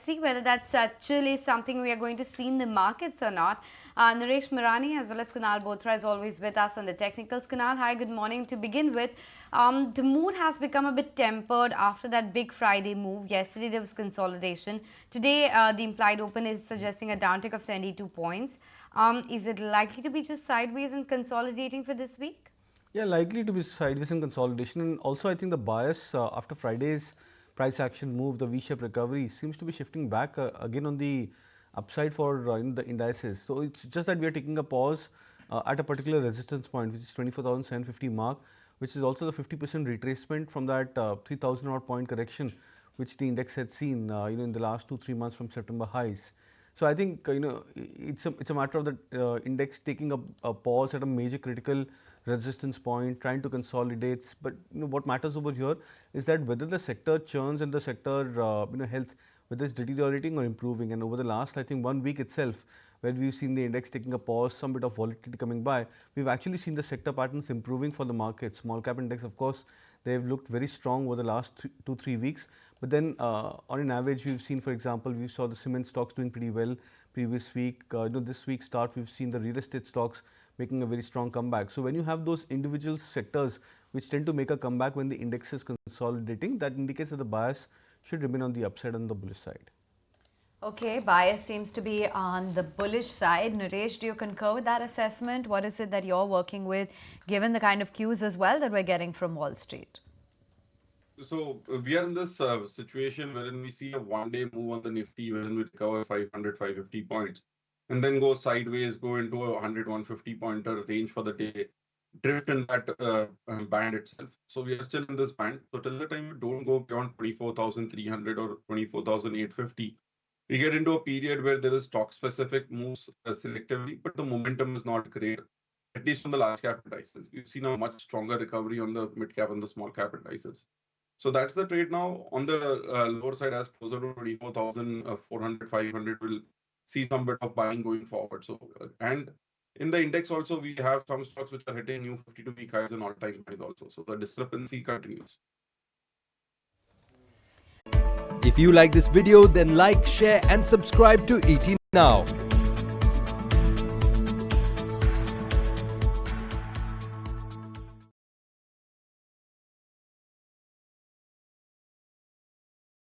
see whether that's actually something we are going to see in the markets or not. Nooresh Mehrani as well as Kunal Bothra is always with us on the technicals. Kunal, hi, good morning. To begin with, the mood has become a bit tempered after that big Friday move. Yesterday there was consolidation. Today the implied open is suggesting a downtick of 72 points. Is it likely to be just sideways and consolidating for this week? Yeah, likely to be sideways in consolidation, and also I think the bias after Friday's price action move, the V-shaped recovery, seems to be shifting back again on the upside for the indices. So it's just that we are taking a pause at a particular resistance point, which is 24,750 mark, which is also the 50% retracement from that 3,000 odd point correction, which the index had seen in the last 2-3 months from September highs. So I think it's a matter of the index taking a pause at a major critical resistance point, trying to consolidate. But what matters over here is that whether the sector churns and the sector health, whether it's deteriorating or improving. And over the last, I think, 1 week itself, where we've seen the index taking a pause, some bit of volatility coming by, we've actually seen the sector patterns improving for the market. Small cap index, of course, they've looked very strong over the last 2-3 weeks. But then on an average, we've seen, for example, we saw the cement stocks doing pretty well previous week. This week start, we've seen the real estate stocks making a very strong comeback. So when you have those individual sectors which tend to make a comeback when the index is consolidating, that indicates that the bias should remain on the upside and the bullish side. Okay, bias seems to be on the bullish side. Nooresh, do you concur with that assessment? What is it that you're working with, given the kind of cues as well that we're getting from Wall Street? So we are in this situation wherein we see a one-day move on the Nifty, wherein we recover 500, 550 points, and then go sideways, go into a 100, 150 pointer range for the day, drift in that band itself. So we are still in this band. So till the time we don't go beyond 24,300 or 24,850, we get into a period where there is stock-specific moves selectively, but the momentum is not great, at least on the large cap indices. We've seen a much stronger recovery on the mid cap and the small cap indices. So that's the trade now. On the lower side, as closer to 24,400, 500, we'll see some bit of buying going forward. So, and in the index also, we have some stocks which are hitting new 52-week highs and all-time highs also. So the discrepancy continues. If you like this video, then like, share and subscribe to ET Now.